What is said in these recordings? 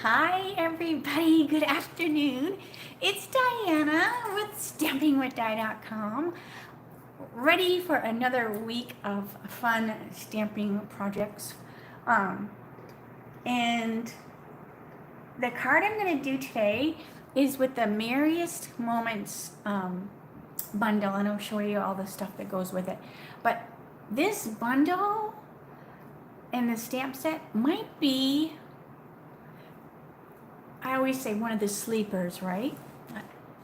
Hi everybody, good afternoon. It's Diana with stampingwithdie.com, ready for another week of fun stamping projects. And the card I'm going to do today is with the Merriest Moments bundle, and I'll show you all the stuff that goes with it. But this bundle and the stamp set might be, I always say, one of the sleepers, right?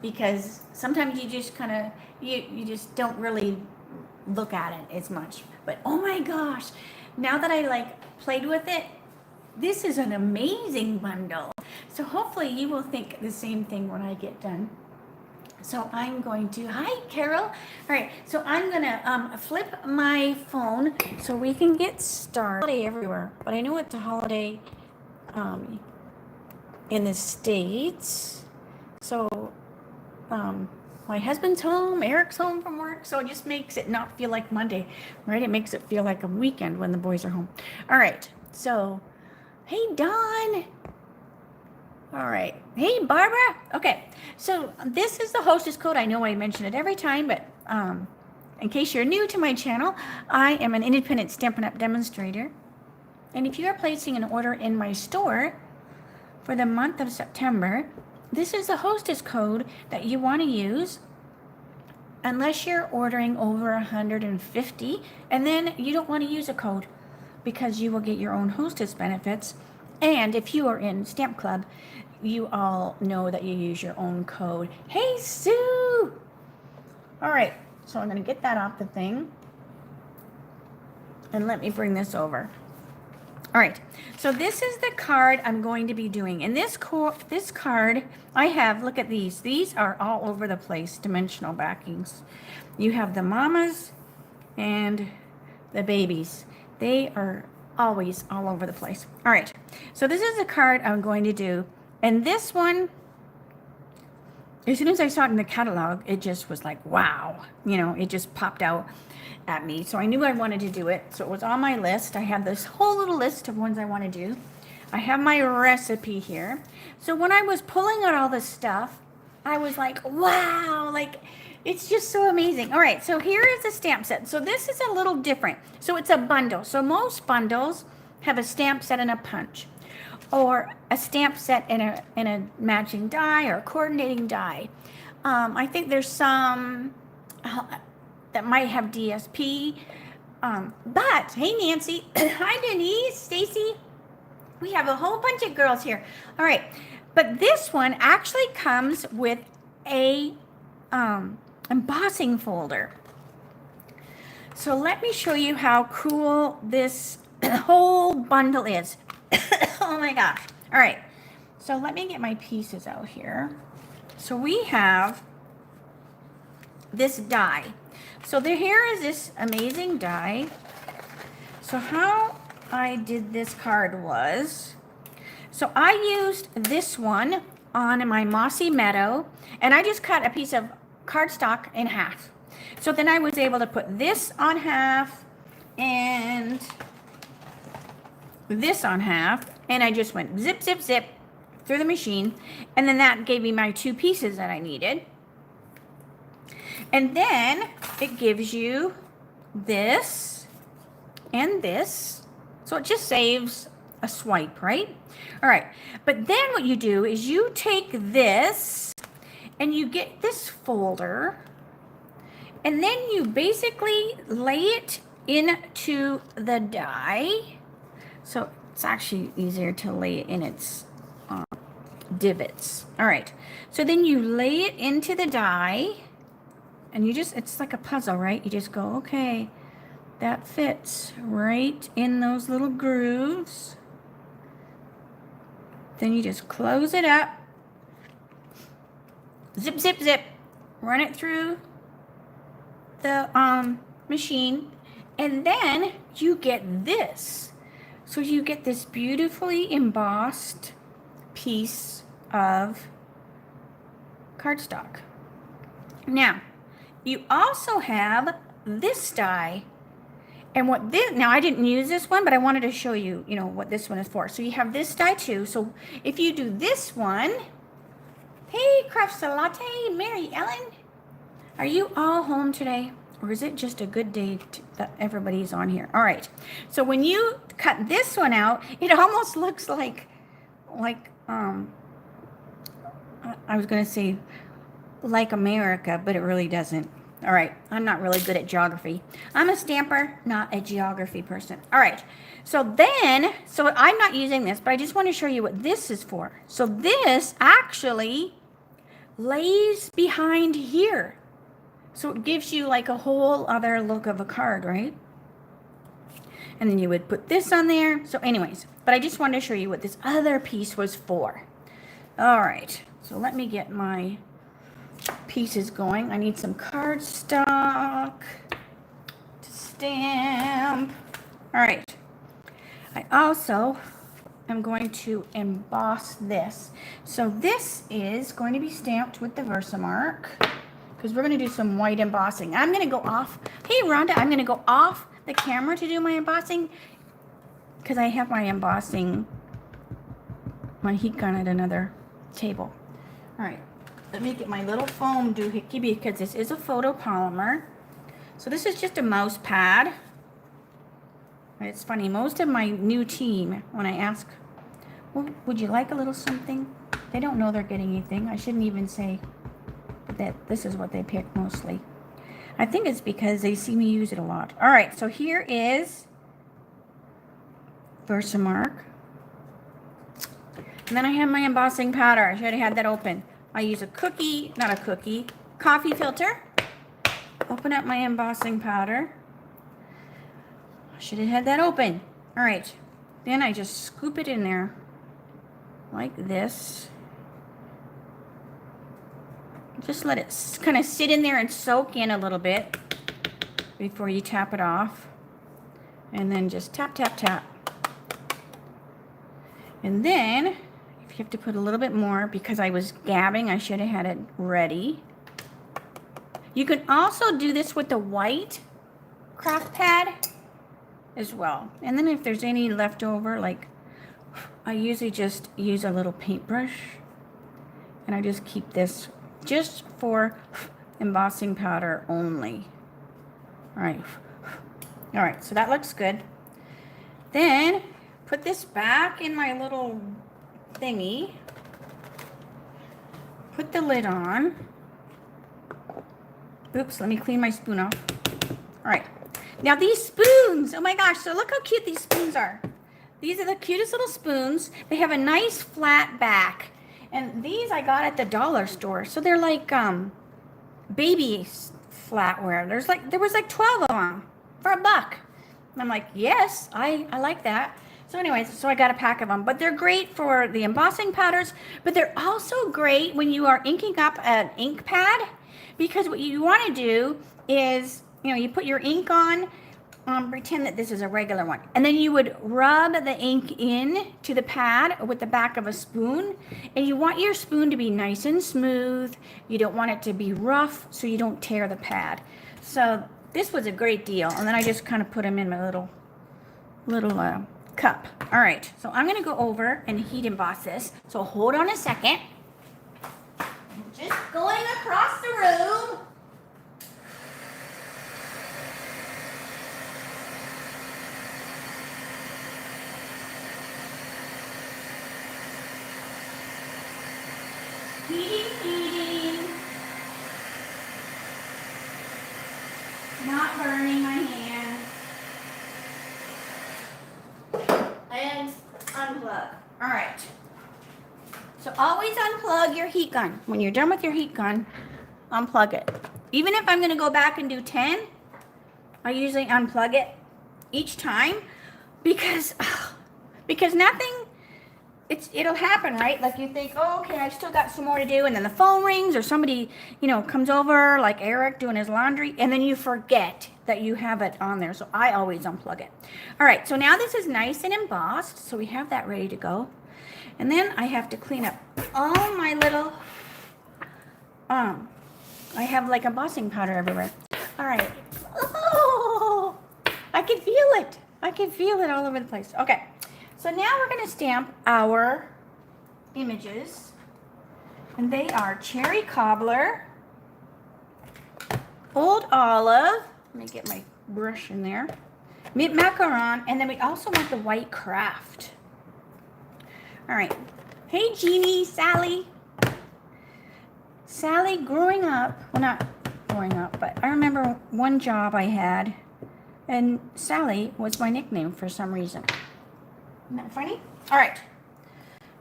Because sometimes you just kind of, you just don't really look at it as much. But oh my gosh, now that I played with it, this is an amazing bundle. So hopefully you will think the same thing when I get done. So I'm going to, hi Carol. All right, so I'm gonna flip my phone so we can get started. Holiday everywhere, but I know it's a holiday in the States. So my husband's home, Eric's home from work, so it just makes it not feel like Monday, right? It makes it feel like a weekend when the boys are home. All right, so hey Dawn. All right. Hey, Barbara. Okay. So this is the hostess code. I know I mention it every time, but in case you're new to my channel, I am an independent Stampin' Up! Demonstrator. And if you are placing an order in my store for the month of September, this is the hostess code that you want to use unless you're ordering over 150, and then you don't want to use a code because you will get your own hostess benefits. And if you are in Stamp Club, you all know that you use your own code. Hey, Sue! All right, so I'm going to get that off the thing. And let me bring this over. All right, so this is the card I'm going to be doing. And this card, I have, look at these. These are all over the place, dimensional backings. You have the mamas and the babies. They are always all over the place. All right, so this is the card I'm going to do. And this one, as soon as I saw it in the catalog, it just was like, wow. You know, it just popped out at me. So I knew I wanted to do it. So it was on my list. I have this whole little list of ones I want to do. I have my recipe here. So when I was pulling out all this stuff, I was like, wow, like, it's just so amazing. All right, so here is the stamp set. So this is a little different. So it's a bundle. So most bundles have a stamp set and a punch, or a stamp set and a matching die or a coordinating die. I think there's some that might have DSP. But hey, Nancy, hi Denise, Stacy. We have a whole bunch of girls here. All right, but this one actually comes with a embossing folder. So let me show you how cool this whole bundle is. Oh my gosh. All right, so let me get my pieces out here. So we have this die. So here is this amazing die. So how I did this card was, so I used this one on my Mossy Meadow, and I just cut a piece of cardstock in half. So then I was able to put this on half and this on half, and I just went zip, zip, zip through the machine, and then that gave me my two pieces that I needed. And then it gives you this and this, so it just saves a swipe, right? All right, but then what you do is you take this and you get this folder, and then you basically lay it into the die. So it's actually easier to lay it in its divots. All right, so then you lay it into the die, and you just, it's like a puzzle, right? You just go, okay, that fits right in those little grooves. Then you just close it up, zip, zip, zip, run it through the machine, and then you get this. So you get this beautifully embossed piece of cardstock. Now, you also have this die, And what this, now I didn't use this one, but I wanted to show you, you know, what this one is for. So you have this die too. So if you do this one, hey, Craft Latte, Mary Ellen, are you all home today? Or is it just a good day that everybody's on here? All right. So when you cut this one out, it almost looks like I was going to say like America, but it really doesn't. All right, I'm not really good at geography. I'm a stamper, not a geography person. All right, so I'm not using this, but I just want to show you what this is for. So this actually lays behind here. So it gives you like a whole other look of a card, right? And then you would put this on there. So anyways, but I just wanted to show you what this other piece was for. All right, so let me get my pieces going. I need some cardstock to stamp. All right. I also am going to emboss this. So this is going to be stamped with the Versamark because we're going to do some white embossing. I'm going to go off. Hey, Rhonda, I'm going to go off the camera to do my embossing because I have my embossing, my heat gun at another table. All right. Let me get my little foam doohickey because this is a photopolymer. So this is just a mouse pad. It's funny, most of my new team, when I ask, well, would you like a little something? They don't know they're getting anything. I shouldn't even say that this is what they pick mostly. I think it's because they see me use it a lot. All right, so here is Versamark. And then I have my embossing powder. I should have had that open. I use a coffee filter. Open up my embossing powder. I should have had that open. All right. Then I just scoop it in there like this. Just let it kind of sit in there and soak in a little bit before you tap it off. And then just tap, tap, tap. And then you have to put a little bit more because I was gabbing. I should have had it ready. You can also do this with the white craft pad as well. And then if there's any left over, like I usually just use a little paintbrush and I just keep this just for embossing powder only. All right. All right, so that looks good. Then put this back in my little thingy. Put the lid on. Oops, let me clean my spoon off. All right. Now these spoons, oh my gosh, so look how cute these spoons are. These are the cutest little spoons. They have a nice flat back. And these I got at the dollar store. So they're like baby flatware. There was like 12 of them for $1. And I'm like, yes, I like that. So anyways, so I got a pack of them, but they're great for the embossing powders, but they're also great when you are inking up an ink pad, because what you want to do is, you know, you put your ink on, pretend that this is a regular one, and then you would rub the ink in to the pad with the back of a spoon, and you want your spoon to be nice and smooth. You don't want it to be rough so you don't tear the pad. So this was a great deal, and then I just kind of put them in my little cup. All right, so I'm going to go over and heat emboss this. So hold on a second. I'm just going across the room. Heating. Not burning my hand. And unplug. All right. So always unplug your heat gun. When you're done with your heat gun, unplug it. Even if I'm going to go back and do 10, I usually unplug it each time because nothing, it'll happen, right? Like you think, oh, okay, I've still got some more to do, and then the phone rings or somebody, you know, comes over, like Eric doing his laundry, and then you forget that you have it on there. So I always unplug it. All right, so now this is nice and embossed, so we have that ready to go. And then I have to clean up all my little, I have like embossing powder everywhere. All right. Oh, I I can feel it. I can feel it all over the place. Okay, so now we're going to stamp our images. And they are cherry cobbler, old olive, let me get my brush in there, mint macaron, and then we also want the white craft. All right. Hey, Jeannie, Sally. Sally, growing up, well, not growing up, but I remember one job I had, and Sally was my nickname for some reason. Isn't that funny? All right.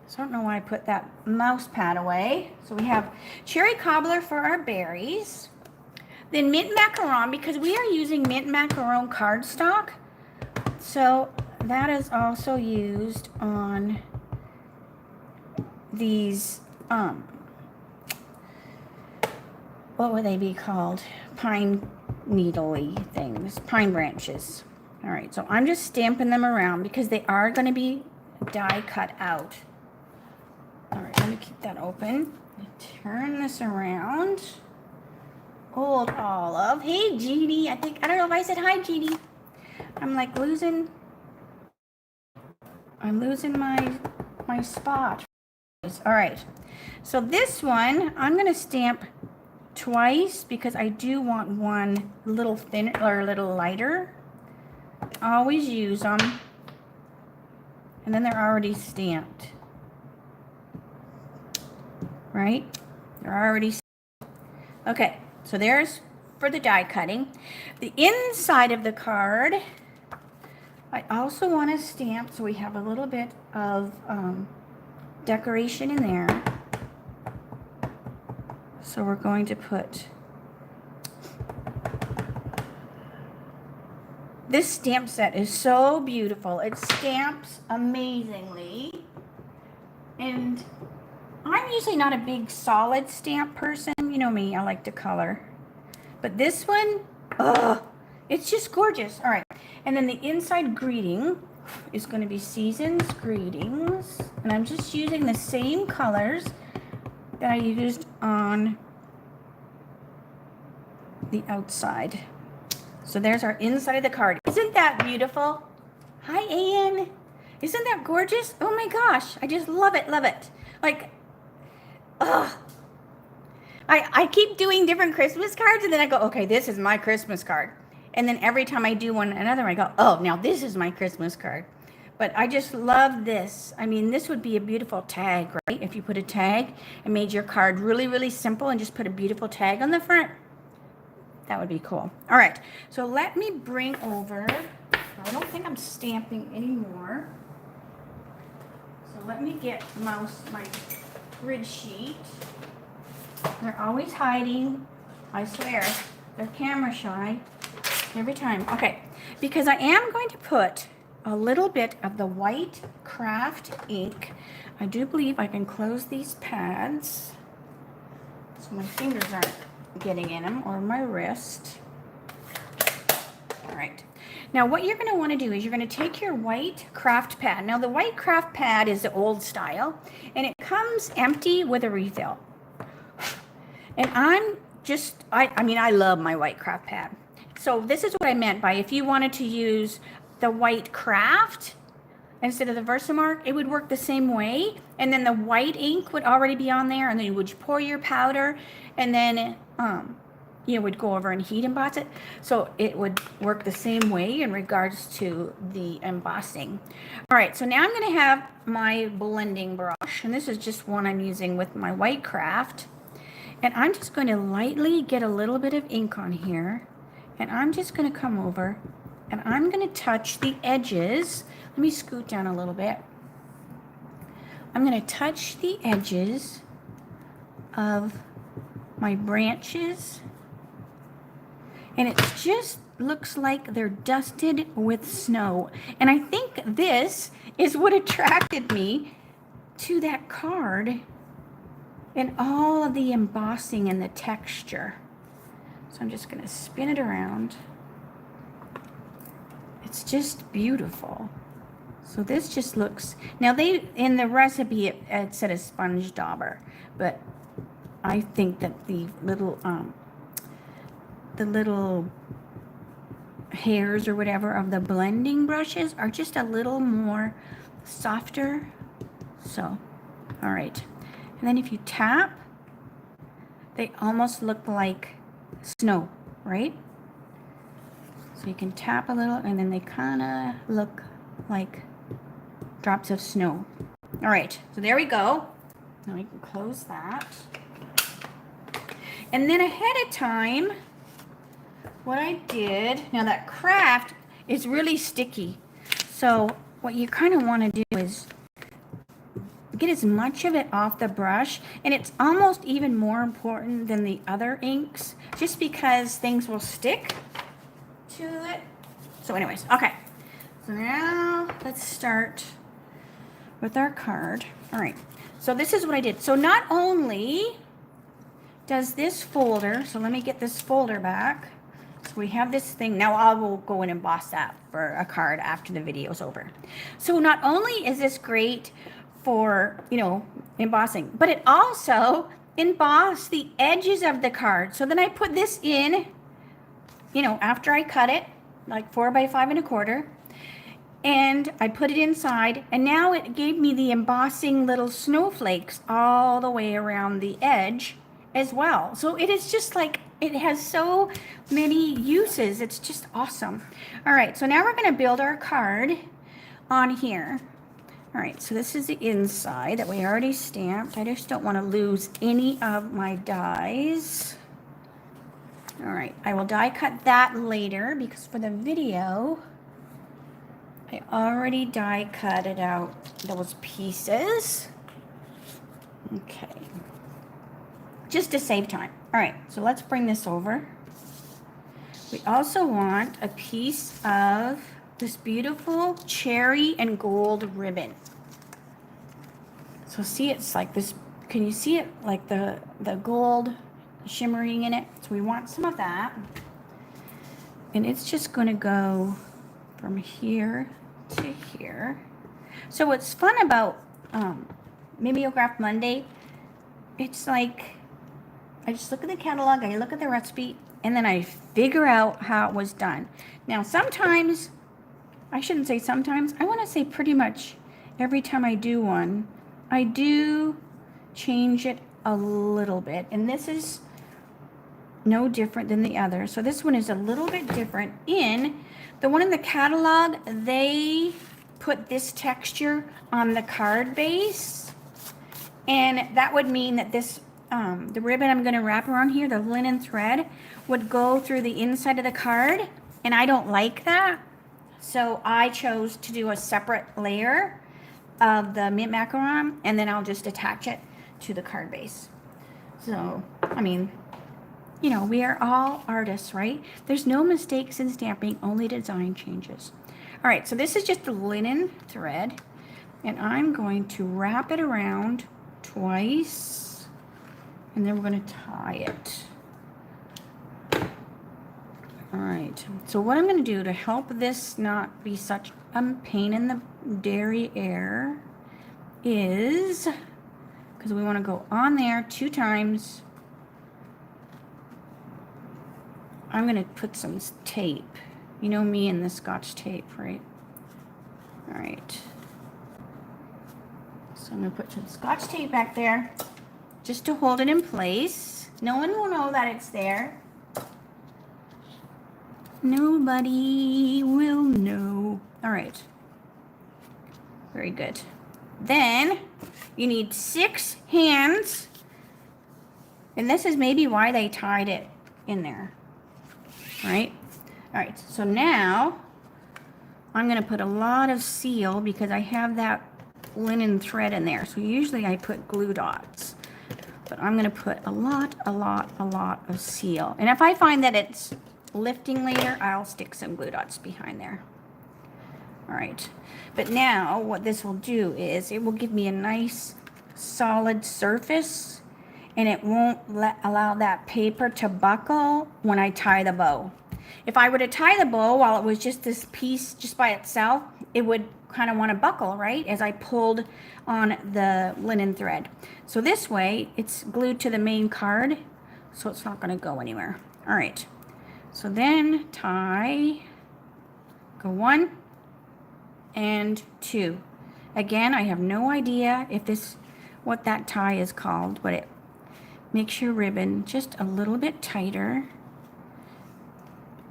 So I don't know why I put that mouse pad away. So we have cherry cobbler for our berries. Then mint macaron, because we are using mint macaron cardstock. So that is also used on these, what would they be called? Pine needle-y things, pine branches. All right, so I'm just stamping them around because they are going to be die cut out. All right, let me keep that open. Turn this around. Old olive. Hey, Jeannie. I don't know if I said hi, Jeannie. I'm like losing my spot. All right. So this one, I'm going to stamp twice because I do want one a little thinner or a little lighter. Always use them. And then they're already stamped. Right? They're already stamped. Okay. So there's for the die cutting. The inside of the card, I also want to stamp so we have a little bit of decoration in there. So we're going to put this stamp set is so beautiful. It stamps amazingly. And I'm usually not a big solid stamp person. You know me, I like to color. But this one, it's just gorgeous. All right. And then the inside greeting is going to be Season's Greetings. And I'm just using the same colors that I used on the outside. So there's our inside of the card. Isn't that beautiful? Hi, Anne. Isn't that gorgeous? Oh my gosh. I just love it, love it. Like, I keep doing different Christmas cards and then I go, okay, this is my Christmas card. And then every time I do another, I go, oh, now this is my Christmas card. But I just love this. I mean, this would be a beautiful tag, right? If you put a tag and made your card really, really simple and just put a beautiful tag on the front, that would be cool. All right, so let me bring over, I don't think I'm stamping anymore. So let me get my grid sheet. They're always hiding. I swear, they're camera shy every time. Okay, because I am going to put a little bit of the white craft ink. I do believe I can close these pads so my fingers aren't getting in them, or my wrist. All right. Now what you're going to want to do is you're going to take your white craft pad. Now the white craft pad is the old style, and it comes empty with a refill. And I mean, I love my white craft pad. So this is what I meant by if you wanted to use the white craft instead of the Versamark, it would work the same way. And then the white ink would already be on there, and then you would pour your powder, and then you would go over and heat emboss it. So it would work the same way in regards to the embossing. All right, so now I'm going to have my blending brush, and this is just one I'm using with my white craft. And I'm just going to lightly get a little bit of ink on here, and I'm just going to come over and I'm going to touch the edges. Let me scoot down a little bit. I'm going to touch the edges of my branches, and it just looks like they're dusted with snow. And I think this is what attracted me to that card, and all of the embossing and the texture. So I'm just going to spin it around. It's just beautiful. So this just looks, now they, in the recipe it said a sponge dauber, but I think that the little hairs or whatever of the blending brushes are just a little more softer. So, all right. And then if you tap, they almost look like snow, right? So you can tap a little and then they kind of look like drops of snow. All right, so there we go. Now we can close that. And then ahead of time, what I did, now that craft is really sticky. So what you kind of want to do is get as much of it off the brush, and it's almost even more important than the other inks, just because things will stick to it. So anyways, okay. So now let's start with our card. All right, so this is what I did. So not only does this folder, so let me get this folder back. So we have this thing. Now I will go and emboss that for a card after the video is over. So not only is this great for, you know, embossing, but it also embossed the edges of the card. So then I put this in, you know, after I cut it, like 4 by 5 1/4, and I put it inside, and now it gave me the embossing little snowflakes all the way around the edge as well. So it is just like, it has so many uses. It's just awesome. All right, so now we're going to build our card on here. All right, so this is the inside that we already stamped. I just don't want to lose any of my dies. All right, I will die cut that later because for the video, I already die cut it out, those pieces. Okay, just to save time. All right, so let's bring this over. We also want a piece of this beautiful cherry and gold ribbon. So see, it's like this, can you see it, like the gold shimmering in it? So we want some of that. And it's just gonna go from here to here. So what's fun about Mimeograph Monday, it's like, I just look at the catalog, I look at the recipe, and then I figure out how it was done. Now sometimes, I shouldn't say sometimes, I want to say pretty much every time I do one, I do change it a little bit. And this is no different than the other. So this one is a little bit different. In the one in the catalog, they put this texture on the card base. And that would mean that this, the ribbon I'm going to wrap around here, the linen thread, would go through the inside of the card. And I don't like that. So I chose to do a separate layer of the mint macaron, and then I'll just attach it to the card base. So, I mean, you know, we are all artists, right? There's no mistakes in stamping, only design changes. All right, so this is just the linen thread, and I'm going to wrap it around twice, and then we're going to tie it. All right, so what I'm going to do to help this not be such a pain in the derriere is, because we want to go on there 2 times, I'm going to put some tape. You know me and the Scotch tape, right? All right. So I'm going to put some Scotch tape back there just to hold it in place. No one will know that it's there. Nobody will know. All right. Very good. Then you need 6 hands. And this is maybe why they tied it in there. Right? All right. So now I'm going to put a lot of seal because I have that linen thread in there. So usually I put glue dots. But I'm going to put a lot of seal. And if I find that it's lifting later, I'll stick some glue dots behind there. All right, but now what this will do is it will give me a nice solid surface, and it won't allow that paper to buckle when I tie the bow. If I were to tie the bow while it was just this piece just by itself, it would kind of want to buckle, right, as I pulled on the linen thread. So this way it's glued to the main card, so it's not going to go anywhere. All right. So then tie Go 1 and 2. Again, I have no idea if this, what that tie is called, but it makes your ribbon just a little bit tighter.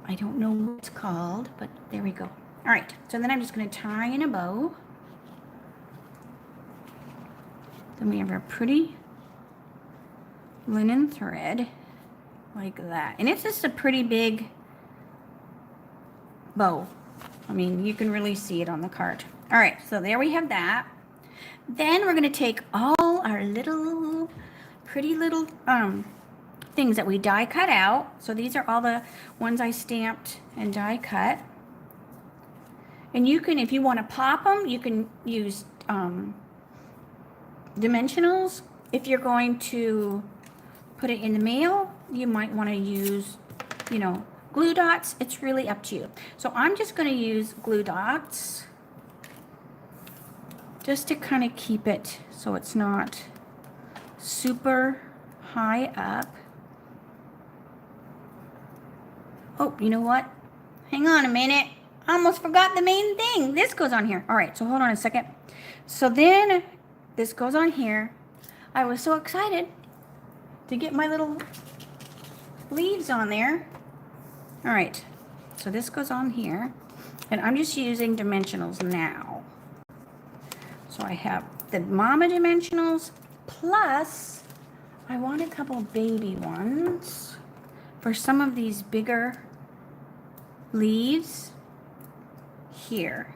I don't know what it's called, but there we go. All right, so then I'm just going to tie in a bow. Then we have our pretty linen thread like that. And it's just a pretty big bow. I mean, you can really see it on the card. All right, so there we have that. Then we're going to take all our little, pretty little things that we die cut out. So these are all the ones I stamped and die cut. And you can, if you want to pop them, you can use dimensionals. If you're going to put it in the mail, you might want to use, you know, glue dots. It's really up to you. So I'm just going to use glue dots just to kind of keep it so it's not super high up. Oh, you know what? Hang on a minute. I almost forgot the main thing. This goes on here. All right, so hold on a second. So then this goes on here. I was so excited to get my little leaves on there. All right, so this goes on here, and I'm just using dimensionals now. So I have the mama dimensionals, plus I want a couple baby ones for some of these bigger leaves here.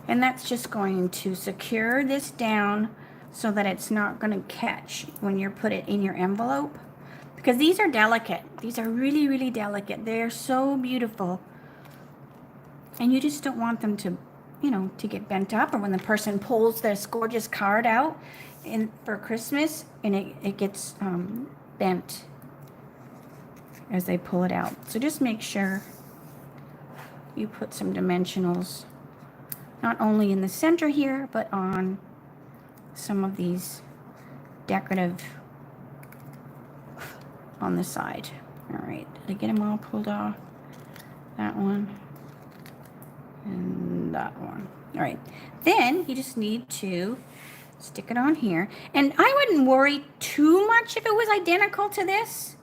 And that's just going to secure this down so that it's not going to catch when you put it in your envelope. Because these are delicate. These are really, really delicate. They're so beautiful. And you just don't want them to, you know, to get bent up, or when the person pulls this gorgeous card out for Christmas and it gets bent as they pull it out. So just make sure you put some dimensionals, not only in the center here, but on some of these decorative on the side. All right, did I get them all pulled off? That one and that one. All right, then you just need to stick it on here. And I wouldn't worry too much if it was identical to this.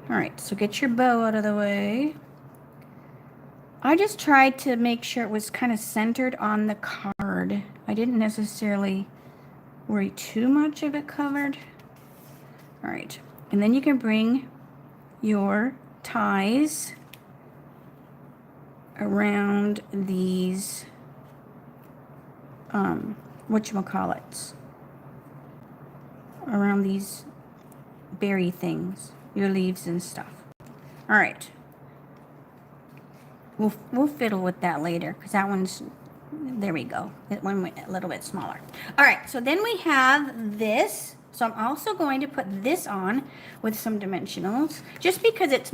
All right, so get your bow out of the way. I just tried to make sure it was kind of centered on the card. I didn't necessarily worry too much of it covered. All right, and then you can bring your ties around these, whatchamacallits, around these berry things, your leaves and stuff. All right, we'll fiddle with that later, because that one's, there we go, that one went a little bit smaller. All right, so then we have this. So I'm also going to put this on with some dimensionals, just because it's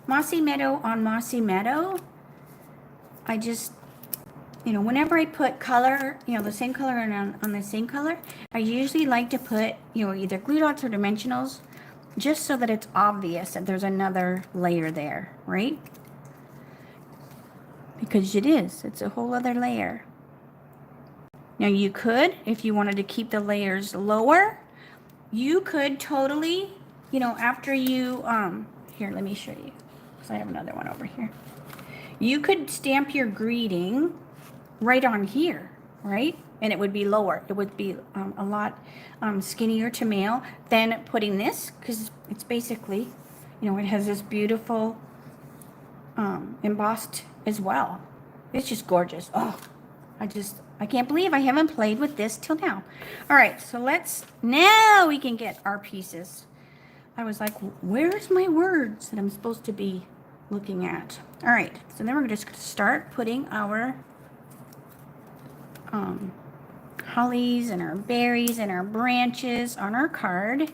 Mossy Meadow on Mossy Meadow. I just, you know, whenever I put color, you know, the same color on the same color, I usually like to put, you know, either glue dots or dimensionals, just so that it's obvious that there's another layer there, right? Because it's a whole other layer. Now you could, if you wanted to keep the layers lower, you could totally, you know, after you, here, let me show you, because I have another one over here. You could stamp your greeting right on here, right? And it would be lower. It would be a lot skinnier to mail than putting this, because it's basically, you know, it has this beautiful embossed as well. It's just gorgeous. Oh, I can't believe I haven't played with this till now. All right, so now we can get our pieces. I was like, where's my words that I'm supposed to be looking at? All right, so then we're just going to start putting our hollies and our berries and our branches on our card.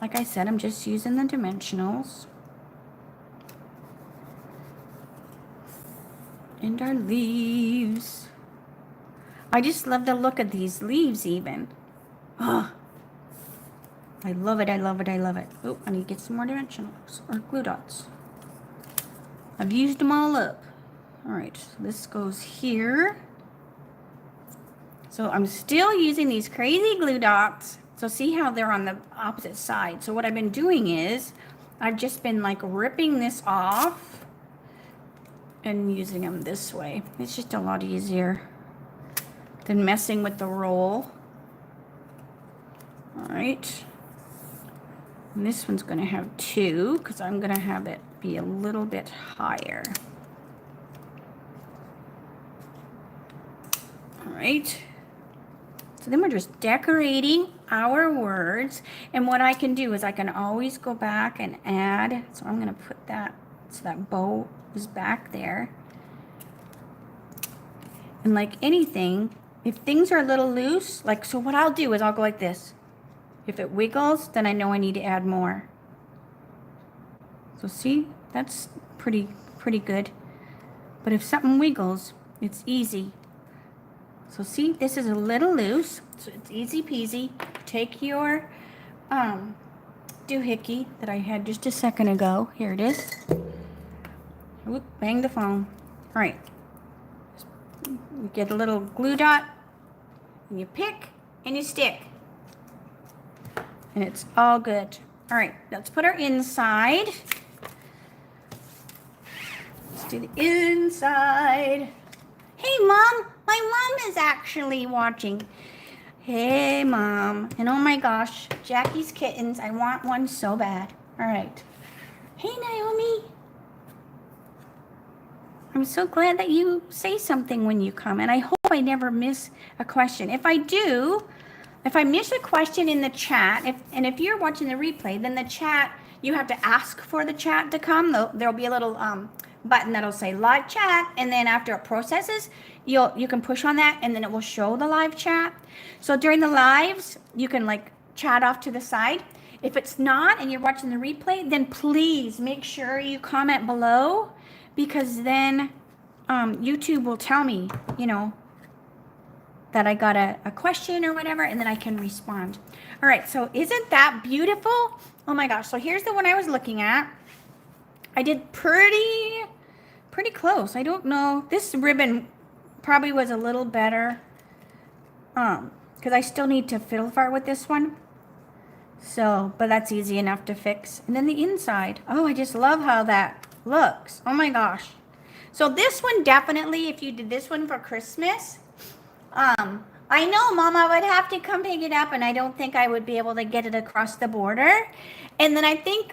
Like I said, I'm just using the dimensionals. And our leaves. I just love the look of these leaves even. Oh, I love it, I love it, I love it. Oh, I need to get some more dimensionals or glue dots. I've used them all up. All right, so this goes here. So I'm still using these crazy glue dots. So see how they're on the opposite side. So what I've been doing is I've just been like ripping this off and using them this way. It's just a lot easier than messing with the roll. All right. And this one's going to have 2 because I'm going to have it be a little bit higher. All right. So then we're just decorating our words. And what I can do is I can always go back and add. So I'm going to put that so that bow is back there. And like anything, if things are a little loose, like, so what I'll do is I'll go like this. If it wiggles, then I know I need to add more. So see, that's pretty good. But if something wiggles, it's easy. So see, this is a little loose, so it's easy peasy. Take your doohickey that I had just a second ago. Here it is. Oop, bang the phone. All right. You get a little glue dot, and you pick, and you stick. And it's all good. All right, let's put our inside. Let's do the inside. Hey, Mom, my mom is actually watching. Hey, Mom. And oh my gosh, Jackie's kittens. I want one so bad. All right. Hey, Naomi. I'm so glad that you say something when you come. And I hope I never miss a question. If I do, if I miss a question in the chat, if you're watching the replay, then the chat, you have to ask for the chat to come. There'll be a little button that'll say live chat, and then after it processes, you can push on that, and then it will show the live chat. So during the lives, you can like chat off to the side. If it's not and you're watching the replay, then please make sure you comment below, because then YouTube will tell me, you know, that I got a question or whatever, and then I can respond. All right, so isn't that beautiful? Oh my gosh, so here's the one I was looking at. I did pretty close. I don't know. This ribbon probably was a little better because I still need to fiddle fart with this one. So, but that's easy enough to fix. And then the inside. Oh, I just love how that looks. Oh my gosh. So this one definitely, if you did this one for Christmas, I know Mama would have to come pick it up, and I don't think I would be able to get it across the border. And then I think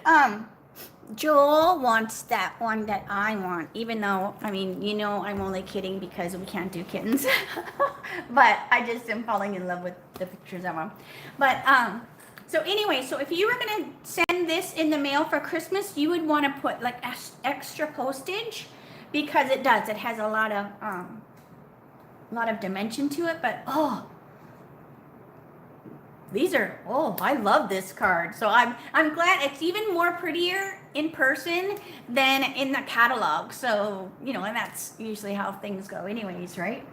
Joel wants that one that I want, even though, I mean, you know, I'm only kidding because we can't do kittens. But I just am falling in love with the pictures of them. But, so anyway, so if you were going to send this in the mail for Christmas, you would want to put like extra postage, because it does. It has a lot of dimension to it, but these are, I love this card. So I'm glad it's even more prettier in person than in the catalog. So, you know, and that's usually how things go anyways, right?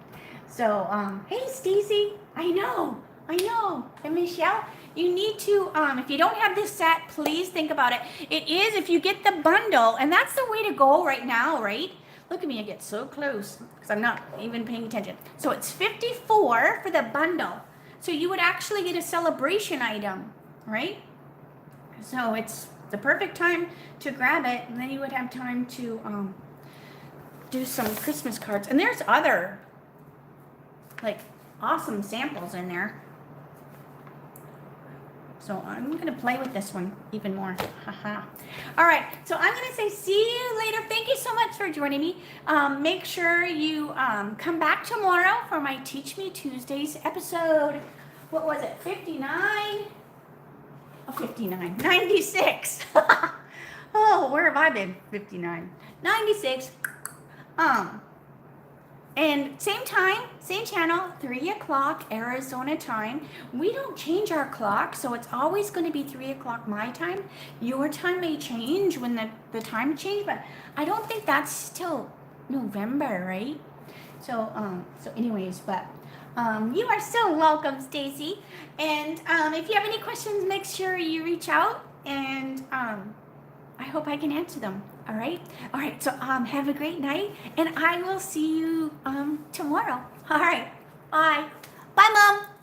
So, hey, Stacy, I know. And Michelle, you need to, if you don't have this set, please think about it. It is, if you get the bundle, and that's the way to go right now, right? Look at me, I get so close because I'm not even paying attention. So it's $54 for the bundle. So you would actually get a celebration item, right? So it's the perfect time to grab it, and then you would have time to do some Christmas cards. And there's other like awesome samples in there. So I'm going to play with this one even more. Haha. All right. So I'm going to say see you later. Thank you so much for joining me. Make sure you come back tomorrow for my Teach Me Tuesdays episode. What was it? 59? Oh, 59. 96. Oh, where have I been? 59. 96. And same time, same channel, 3 o'clock Arizona time. We don't change our clock, so it's always going to be 3 o'clock my time. Your time may change when the time change, but I don't think that's till November, right? So, so anyways, but you are so welcome, Stacy. And if you have any questions, make sure you reach out, and I hope I can answer them. All right. All right. So have a great night, and I will see you tomorrow. All right. Bye. Bye, Mom.